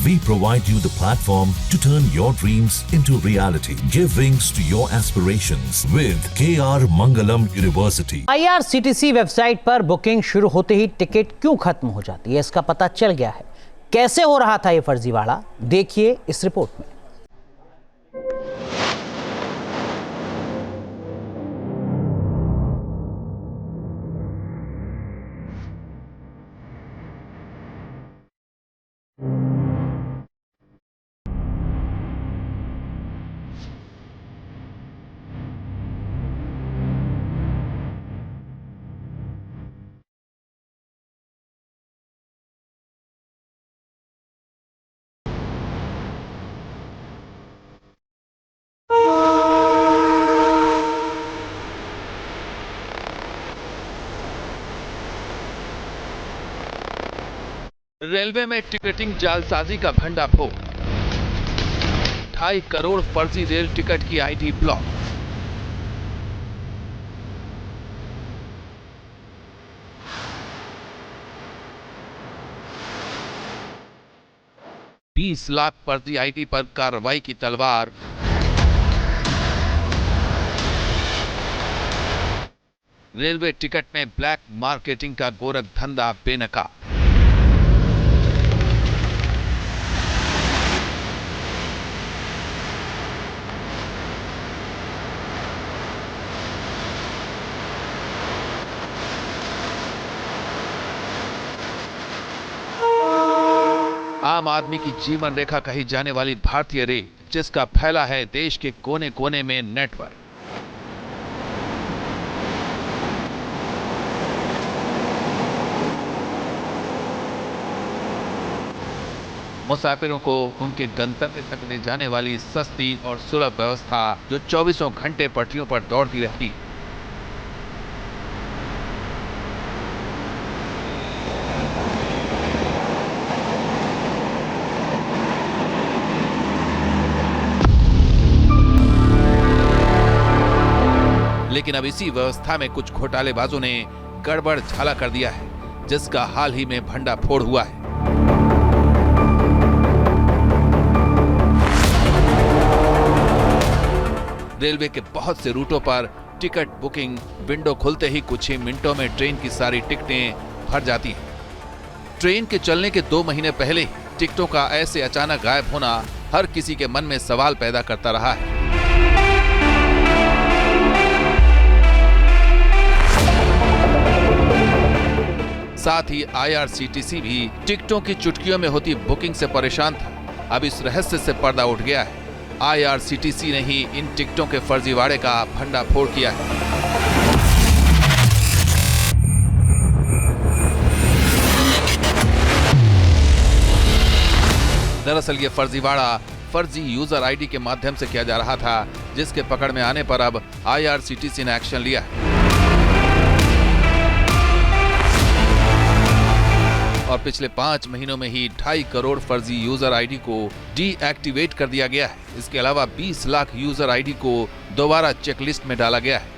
We provide you the platform to turn your dreams into reality. Give wings to your aspirations with KR Mangalam University. IRCTC website पर booking शुरू होते ही ticket क्यों खत्म हो जाती है, इसका पता चल गया है। कैसे हो रहा था ये फर्जीवाड़ा, देखिए इस रिपोर्ट में। रेलवे में टिकटिंग जालसाजी का भंडाफोड़, 2.5 करोड़ फर्जी रेल टिकट की आईडी ब्लॉक। $20 लाख फर्जी आईडी पर कार्रवाई की तलवार। रेलवे टिकट में ब्लैक मार्केटिंग का गोरख धंधा बेनकाब। आम आदमी की जीवन रेखा कही जाने वाली भारतीय रेल, जिसका फैला है देश के कोने कोने में नेटवर्क। मुसाफिरों को उनके गंतव्य तक ले जाने वाली सस्ती और सुलभ व्यवस्था जो 24 घंटे पटरियों पर दौड़ती रहती। लेकिन अब इसी व्यवस्था में कुछ घोटालेबाजों ने गड़बड़ झाला कर दिया है, जिसका हाल ही में भंडाफोड़ हुआ है। रेलवे के बहुत से रूटों पर टिकट बुकिंग विंडो खुलते ही कुछ ही मिनटों में ट्रेन की सारी टिकटें भर जाती हैं। ट्रेन के चलने के 2 महीने पहले ही टिकटों का ऐसे अचानक गायब होना हर किसी के मन में सवाल पैदा करता रहा है। साथ ही IRCTC भी टिकटों की चुटकियों में होती बुकिंग से परेशान था। अब इस रहस्य से पर्दा उठ गया है। IRCTC ने ही इन टिकटों के फर्जीवाड़े का भंडाफोड़ किया है। दरअसल ये फर्जीवाड़ा फर्जी यूजर आईडी के माध्यम से किया जा रहा था, जिसके पकड़ में आने पर अब IRCTC ने एक्शन लिया है और पिछले 5 महीनों में ही 2.5 करोड़ फर्जी यूजर आईडी को डीएक्टिवेट कर दिया गया है। इसके अलावा 20 लाख यूजर आईडी को दोबारा चेकलिस्ट में डाला गया है।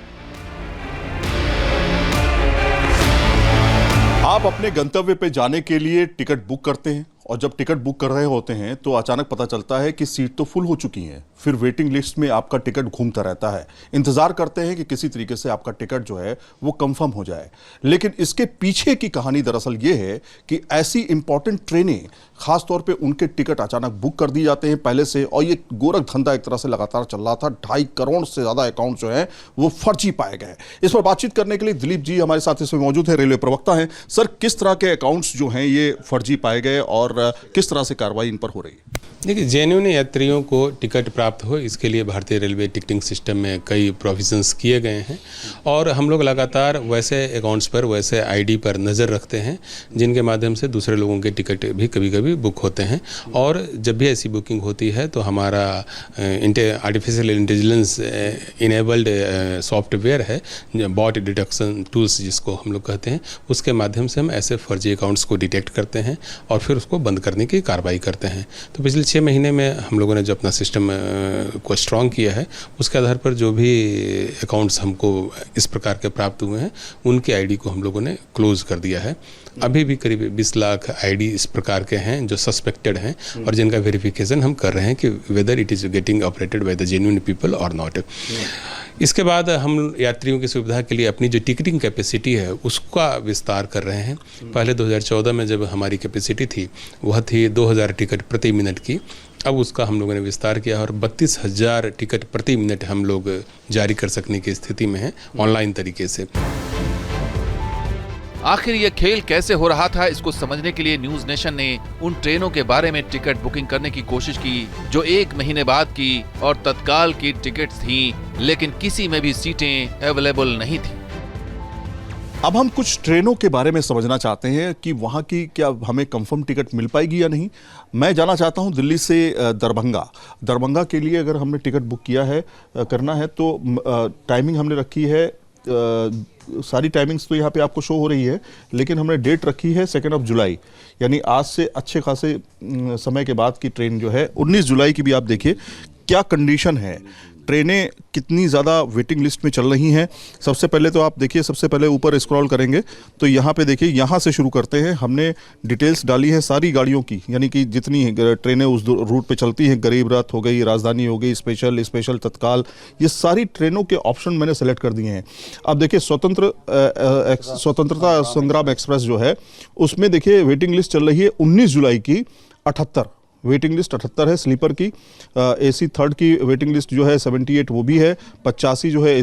आप अपने गंतव्य पे जाने के लिए टिकट बुक करते हैं और जब टिकट बुक कर रहे होते हैं तो अचानक पता चलता है कि सीट तो फुल हो चुकी है। फिर वेटिंग लिस्ट में आपका टिकट घूमता रहता है। इंतजार करते हैं कि किसी तरीके से आपका टिकट जो है वो कंफर्म हो जाए। लेकिन इसके पीछे की कहानी दरअसल ये है कि ऐसी इंपॉर्टेंट ट्रेनें खासतौर पे उनके टिकट अचानक बुक कर दिए जाते हैं पहले से, और ये गोरख धंधा एक तरह से लगातार चल रहा था। 2.5 करोड़ से ज्यादा अकाउंट जो है वो फर्जी पाए गए। इस पर बातचीत करने के लिए दिलीप जी हमारे साथ इसमें मौजूद है, रेलवे प्रवक्ता हैं। सर, किस तरह के अकाउंट्स जो हैं ये फर्जी पाए गए और किस तरह से कार्रवाई इन पर हो रही है? देखिए, जेन्युइन यात्रियों को टिकट प्राप्त हो इसके लिए भारतीय रेलवे टिकटिंग सिस्टम में कई प्रोविजंस किए गए हैं और हम लोग लगातार वैसे अकाउंट्स पर, वैसे आईडी पर नज़र रखते हैं जिनके माध्यम से दूसरे लोगों के टिकट भी कभी कभी बुक होते हैं। और जब भी ऐसी बुकिंग होती है तो हमारा आर्टिफिशियल इंटेलिजेंस इनेबल्ड सॉफ्टवेयर है, बॉट डिटेक्शन टूल्स जिसको हम लोग कहते हैं, उसके माध्यम से हम ऐसे फर्जी अकाउंट्स को डिटेक्ट करते हैं और फिर उसको को बंद करने की कार्रवाई करते हैं। तो पिछले 6 महीने में हम लोगों ने जो अपना सिस्टम को स्ट्रॉन्ग किया है, उसके आधार पर जो भी अकाउंट्स हमको इस प्रकार के प्राप्त हुए हैं, उनके आईडी को हम लोगों ने क्लोज कर दिया है। अभी भी करीब 20 लाख आईडी इस प्रकार के हैं जो सस्पेक्टेड हैं और जिनका वेरिफिकेशन हम कर रहे हैं कि whether it is getting operated by the genuine people और नॉट। इसके बाद हम यात्रियों की सुविधा के लिए अपनी जो टिकटिंग कैपेसिटी है उसका विस्तार कर रहे हैं। पहले 2014 में जब हमारी कैपेसिटी थी वह थी 2000 टिकट प्रति मिनट की, अब उसका हम लोगों ने विस्तार किया और 32,000 टिकट प्रति मिनट हम लोग जारी कर सकने की स्थिति में हैं ऑनलाइन तरीके से। आखिर ये खेल कैसे हो रहा था, इसको समझने के लिए न्यूज नेशन ने उन ट्रेनों के बारे में टिकट बुकिंग करने की कोशिश की जो 1 महीने बाद की और तत्काल की टिकट्स थीं, लेकिन किसी में भी सीटें अवेलेबल नहीं थी। अब हम कुछ ट्रेनों के बारे में समझना चाहते हैं कि वहाँ की क्या हमें कंफर्म टिकट मिल पाएगी या नहीं। मैं जाना चाहता हूँ दिल्ली से दरभंगा के लिए अगर हमने टिकट बुक किया है करना है तो टाइमिंग हमने रखी है, सारी टाइमिंग्स तो यहाँ पे आपको शो हो रही है, लेकिन हमने डेट रखी है 2 जुलाई, यानी आज से अच्छे खासे समय के बाद की ट्रेन जो है 19 जुलाई की भी आप देखिए क्या कंडीशन है, ट्रेनें कितनी ज़्यादा वेटिंग लिस्ट में चल रही हैं। सबसे पहले तो आप देखिए, सबसे पहले ऊपर स्क्रॉल करेंगे तो यहाँ पे देखिए, यहाँ से शुरू करते हैं। हमने डिटेल्स डाली है सारी गाड़ियों की, यानी कि जितनी ट्रेनें उस रूट पे चलती हैं, गरीब रथ हो गई, राजधानी हो गई, स्पेशल तत्काल, ये सारी ट्रेनों के ऑप्शन मैंने सेलेक्ट कर दिए हैं। अब देखिए स्वतंत्रता संग्राम एक्सप्रेस जो है उसमें देखिए वेटिंग लिस्ट चल रही है 19 जुलाई की 78, वेटिंग लिस्ट 78 है स्लीपर की। AC 3rd की वेटिंग लिस्ट जो है 78 वो भी है, 85 जो है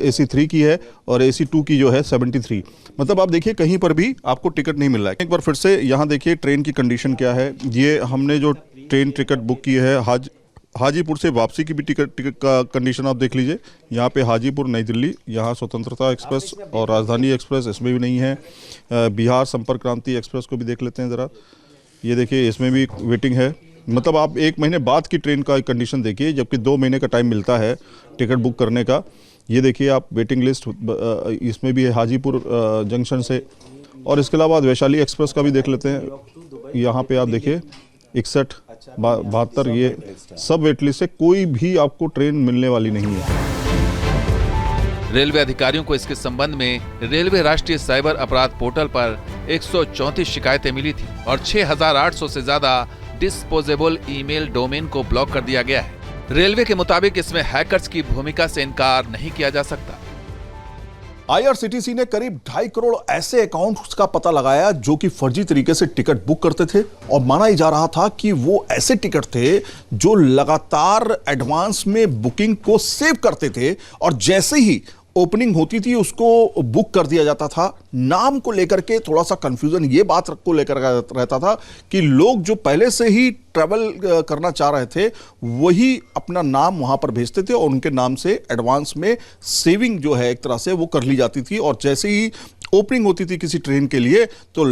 AC 3 की है और AC 2 की जो है 73। मतलब आप देखिए कहीं पर भी आपको टिकट नहीं मिल रहा है। एक बार फिर से यहाँ देखिए ट्रेन की कंडीशन क्या है। ये हमने जो ट्रेन टिकट बुक की है हाजीपुर से वापसी की भी टिकट का कंडीशन आप देख लीजिए। यहाँ पे हाजीपुर नई दिल्ली, यहाँ स्वतंत्रता एक्सप्रेस और राजधानी एक्सप्रेस इसमें भी नहीं है। बिहार संपर्क क्रांति एक्सप्रेस को भी देख लेते हैं ज़रा, ये देखिए इसमें भी वेटिंग है। मतलब आप 1 महीने बाद की ट्रेन का कंडीशन देखिए, जबकि 2 महीने का टाइम मिलता है टिकट बुक करने का। ये देखिए आप वेटिंग लिस्ट इसमें भी है हाजीपुर जंक्शन से। और इसके अलावा वैशाली एक्सप्रेस का भी देख लेते हैं। यहाँ पे आप देखिए 61, 72, ये सब वेट लिस्ट है, कोई भी आपको ट्रेन मिलने वाली नहीं है। रेलवे अधिकारियों को इसके संबंध में रेलवे राष्ट्रीय साइबर अपराध पोर्टल पर 134 शिकायतें मिली थी और 6,800 से ज्यादा डिस्पोजेबल ईमेल डोमेन को ब्लॉक कर दिया गया है। रेलवे के मुताबिक इसमें हैकर्स की भूमिका से इनकार नहीं किया जा सकता। IRCTC ने करीब 2.5 करोड़ ऐसे अकाउंट्स का पता लगाया जो कि फर्जी तरीके से टिकट बुक करते थे और माना ही जा रहा था कि वो ऐसे टिकट थे जो लगातार एडवांस में बुकिंग को सेव करते थे और जैसे ही ओपनिंग होती थी उसको बुक कर दिया जाता था। नाम को लेकर के थोड़ा सा कंफ्यूजन ये बात को लेकर रहता था कि लोग जो पहले से ही ट्रैवल करना चाह रहे थे वही अपना नाम वहां पर भेजते थे और उनके नाम से एडवांस में सेविंग जो है एक तरह से वो कर ली जाती थी और जैसे ही ओपनिंग होती थी किसी ट्रेन के लिए तो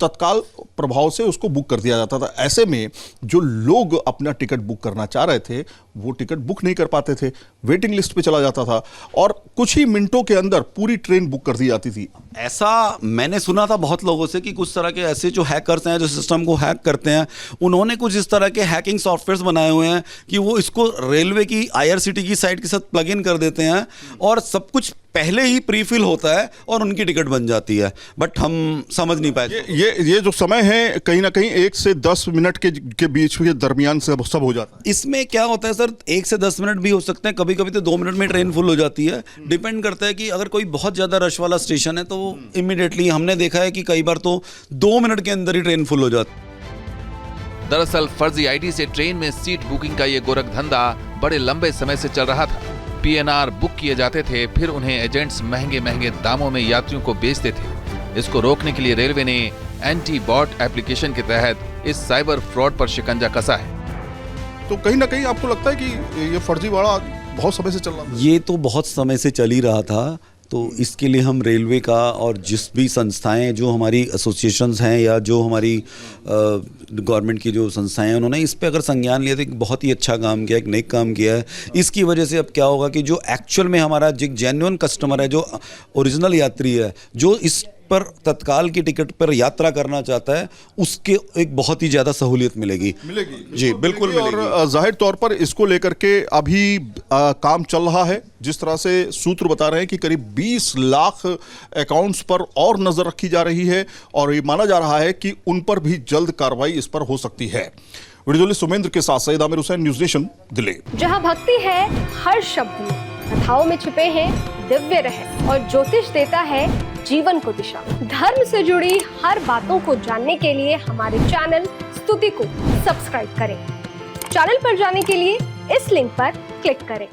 तत्काल प्रभाव से उसको बुक कर दिया जाता था। ऐसे में जो लोग अपना टिकट बुक करना चाह रहे थे वो टिकट बुक नहीं कर पाते थे, वेटिंग लिस्ट पे चला जाता था और कुछ ही मिनटों के अंदर पूरी ट्रेन बुक कर दी जाती थी। ऐसा मैंने सुना था बहुत लोगों से कि कुछ तरह के ऐसे जो हैकर्स हैं जो सिस्टम को हैक करते हैं, उन्होंने कुछ इस तरह के हैकिंग सॉफ्टवेयर्स बनाए हुए हैं कि वो इसको रेलवे की IRCTC की साइट के साथ प्लग इन कर देते हैं और सब कुछ पहले ही प्रीफिल होता है और उनकी टिकट बन जाती है। बट हम समझ नहीं पाए। ये जो समय है कहीं ना कहीं 1 से 10 मिनट के बीच के दरमियान से सब हो जाता है। इसमें क्या होता है सर, 1 से 10 मिनट भी हो सकते हैं, कभी कभी तो 2 मिनट में ट्रेन फुल हो जाती है। डिपेंड करता है कि अगर कोई बहुत ज़्यादा रश वाला स्टेशन है तो इमीडिएटली हमने देखा है कि कई बार तो 2 मिनट के अंदर ही ट्रेन फुल हो जाती है। दरअसल फर्जी आईडी से ट्रेन में सीट बुकिंग का ये गोरख धंधा बड़े लंबे समय से चल रहा था। PNR बुक किए जाते थे, फिर उन्हें एजेंट्स महंगे दामों में यात्रियों को बेचते थे। इसको रोकने के लिए रेलवे ने एंटी बॉट एप्लीकेशन के तहत इस साइबर फ्रॉड पर शिकंजा कसा है। तो कहीं ना कहीं आपको लगता है कि ये फर्जीवाड़ा बहुत समय से चल रहा था? ये तो बहुत समय से चल ही रहा था। तो इसके लिए हम रेलवे का और जिस भी संस्थाएं जो हमारी एसोसिएशंस हैं या जो हमारी गवर्नमेंट की जो संस्थाएं हैं उन्होंने इस पे अगर संज्ञान लिया तो एक बहुत ही अच्छा काम किया, एक नेक काम किया है। इसकी वजह से अब क्या होगा कि जो एक्चुअल में हमारा जो जेन्युइन कस्टमर है, जो ओरिजिनल यात्री है, जो इस पर तत्काल की टिकट पर यात्रा करना चाहता है उसके एक बहुत ही ज़्यादा सहूलियत मिलेगी जी बिल्कुल और जाहिर तौर पर इसको लेकर के अभी काम चल रहा है। जिस तरह से सूत्र बता रहे हैं कि करीब 20 लाख अकाउंट्स पर और नजर रखी जा रही है और ये माना जा रहा है कि उन पर भी जल्द कार्रवाई इस पर हो सकती है। वीडियो जर्नलिस्ट सुमेंद्र के साथ सईद आमिर हुसैन, न्यूज़ नेशन, दिल्ली। जहां भक्ति है हर शब्द में, कथाओं में छिपे हैं दिव्य रहस्य और ज्योतिष देता है जीवन को दिशा। धर्म से जुड़ी हर बातों को जानने के लिए हमारे चैनल स्तुति को सब्सक्राइब करें। चैनल पर जाने के लिए इस लिंक पर क्लिक करें।